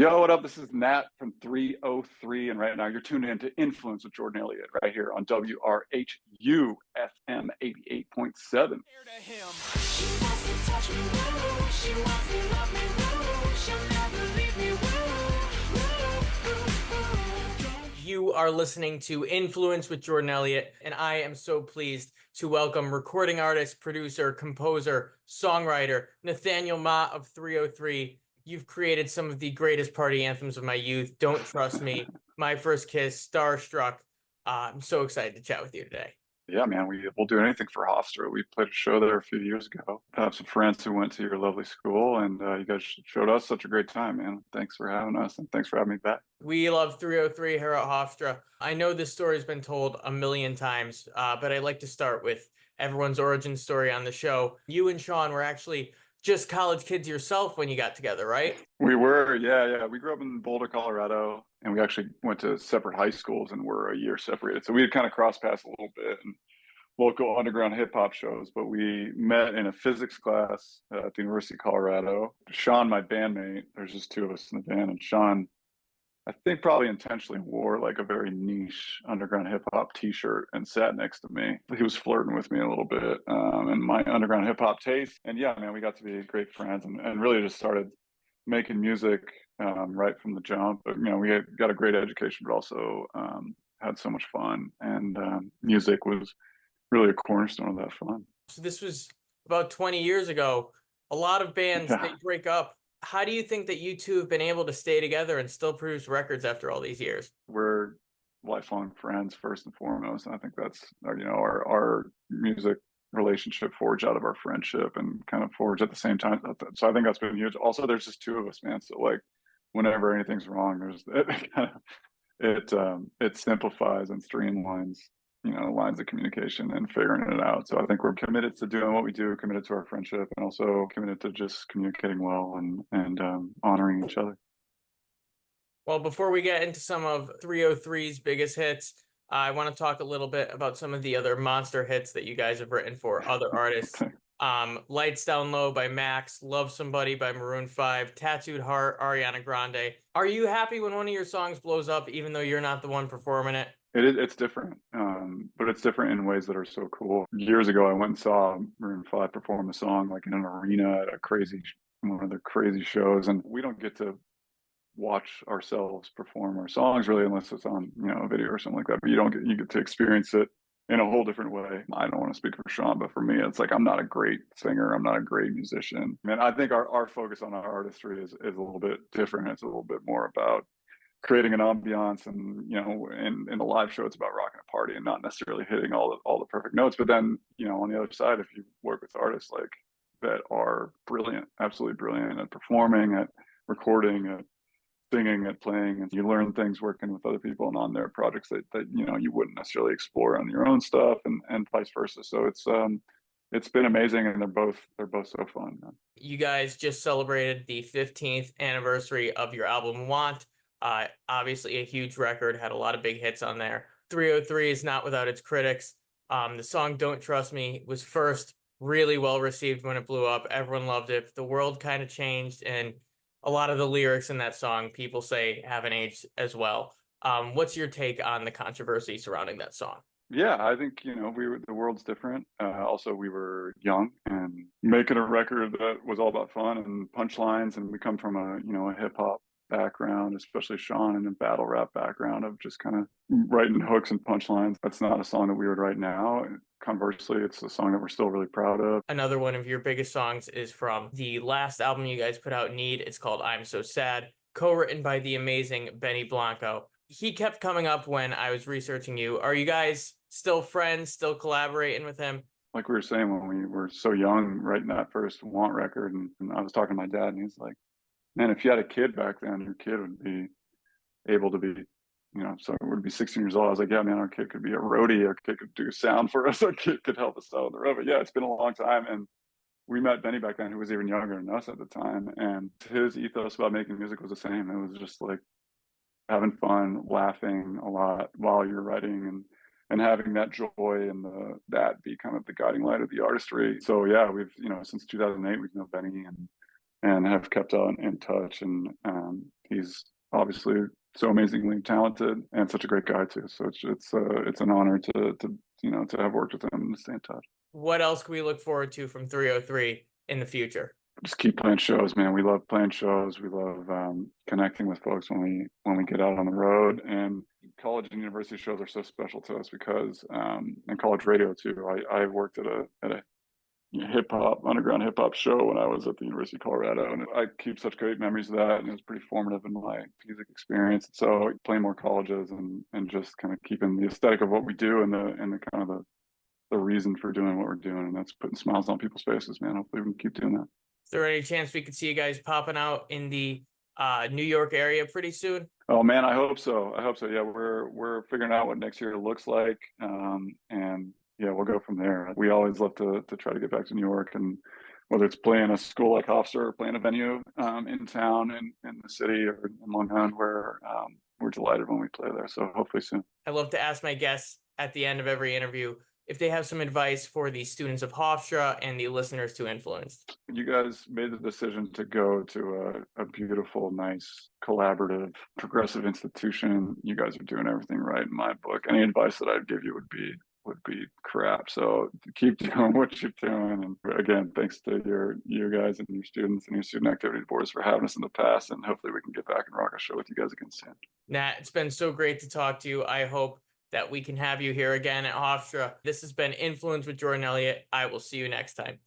Yo, what up? This is Nat from 303, and right now you're tuned in to Influence with Jordan Elliott right here on WRHU FM 88.7. You are listening to Influence with Jordan Elliott, and I am so pleased to welcome recording artist, producer, composer, songwriter, Nathaniel Motte of 303. You've created some of the greatest party anthems of my youth. Don't Trust Me, My First Kiss, Starstruck. I'm so excited to chat with you today. Yeah, man, we'll do anything for Hofstra. We played a show there a few years ago. I have some friends who went to your lovely school, and you guys showed us such a great time, man. Thanks for having us, and thanks for having me back. We love 303 here at Hofstra. I know this story's been told a million times, but I'd like to start with everyone's origin story on the show. You and Sean were actually just college kids yourself when you got together, right? We were, yeah. We grew up in Boulder, Colorado, and we actually went to separate high schools and were a year separated. So we had kind of crossed paths a little bit in local underground hip hop shows, but we met in a physics class at the University of Colorado. Sean, my bandmate, there's just two of us in the band, and Sean, I think probably intentionally wore like a very niche underground hip hop t-shirt and sat next to me. He was flirting with me a little bit and my underground hip hop taste. And yeah, man, we got to be great friends and really just started making music right from the jump. But, we got a great education, but also had so much fun. And music was really a cornerstone of that fun. So this was about 20 years ago. A lot of bands, they break up. How do you think that you two have been able to stay together and still produce records after all these years? We're lifelong friends first and foremost. And I think that's our music relationship forged out of our friendship and kind of forged at the same time. So I think that's been huge. Also, there's just two of us, man. So like whenever anything's wrong, it simplifies and streamlines lines of communication and figuring it out. So I think we're committed to doing what we do, committed to our friendship, and also committed to just communicating well and honoring each other. Well, before we get into some of 303's biggest hits, I want to talk a little bit about some of the other monster hits that you guys have written for other artists. Lights Down Low by Max, Love Somebody by Maroon 5, Tattooed Heart, Ariana Grande. Are you happy when one of your songs blows up, even though you're not the one performing it? It's different, but it's different in ways that are so cool. Years ago, I went and saw Maroon 5 perform a song like in an arena at one of the crazy shows, and we don't get to watch ourselves perform our songs really unless it's on a video or something like that. But you get to experience it in a whole different way. I don't want to speak for Sean, but for me, it's like I'm not a great singer, I'm not a great musician. Man, I think our focus on our artistry is a little bit different. It's a little bit more about creating an ambiance, and in the live show it's about rocking a party and not necessarily hitting all the perfect notes. But then on the other side, if you work with artists like that are brilliant, absolutely brilliant at performing, at recording, at singing, at playing, and you learn things working with other people and on their projects that you wouldn't necessarily explore on your own stuff, and vice versa. So it's been amazing, and they're both so fun, man. You guys just celebrated the 15th anniversary of your album Want. Obviously a huge record, had a lot of big hits on there. 303 is not without its critics. The song Don't Trust Me was first really well received when it blew up. Everyone loved it. The world kind of changed, and a lot of the lyrics in that song, people say, haven't aged as well. What's your take on the controversy surrounding that song? Yeah, I think, the world's different. Also, we were young and making a record that was all about fun and punchlines, and we come from a hip hop background, especially Sean, and a battle rap background of just kind of writing hooks and punchlines. That's not a song that we would write now. Conversely, it's a song that we're still really proud of. Another one of your biggest songs is from the last album you guys put out, Need. It's called I'm So Sad, co-written by the amazing Benny Blanco. He kept coming up when I was researching you. Are you guys still friends, still collaborating with him? Like we were saying, when we were so young, writing that first Want record, and I was talking to my dad, and he's like, man, if you had a kid back then, your kid would be able to be, so it would be 16 years old. I was like, yeah, man, our kid could be a roadie. Our kid could do sound for us. Our kid could help us out on the road. But yeah, it's been a long time. And we met Benny back then, who was even younger than us at the time. And his ethos about making music was the same. It was just like having fun, laughing a lot while you're writing, and having that joy and that be kind of the guiding light of the artistry. So yeah, we've, since 2008, we've known Benny and have kept on in touch. And he's obviously so amazingly talented and such a great guy too. So it's an honor to to have worked with him and stay in touch. What else can we look forward to from 303 in the future? Just keep playing shows, man. We love playing shows. We love connecting with folks when we get out on the road. And college and university shows are so special to us because, and college radio too. I worked at a underground hip hop show when I was at the University of Colorado, and I keep such great memories of that. And it was pretty formative in my music experience. So playing more colleges and just kind of keeping the aesthetic of what we do and the kind of the reason for doing what we're doing, and that's putting smiles on people's faces, man. Hopefully we can keep doing that. Is there any chance we could see you guys popping out in the New York area pretty soon? Oh man, I hope so. Yeah, we're figuring out what next year looks like, and yeah, we'll go from there. We always love to try to get back to New York, and whether it's playing a school like Hofstra or playing a venue in town in the city or in Long Island, we're delighted when we play there. So hopefully soon. I love to ask my guests at the end of every interview if they have some advice for the students of Hofstra and the listeners to influence. You guys made the decision to go to a beautiful, nice, collaborative, progressive institution. You guys are doing everything right in my book. Any advice that I'd give you would be crap. So keep doing what you're doing. And again, thanks to you guys and your students and your student activity boards for having us in the past. And hopefully we can get back and rock a show with you guys again soon. Nat, it's been so great to talk to you. I hope that we can have you here again at Hofstra. This has been Influence with Jordan Elliott. I will see you next time.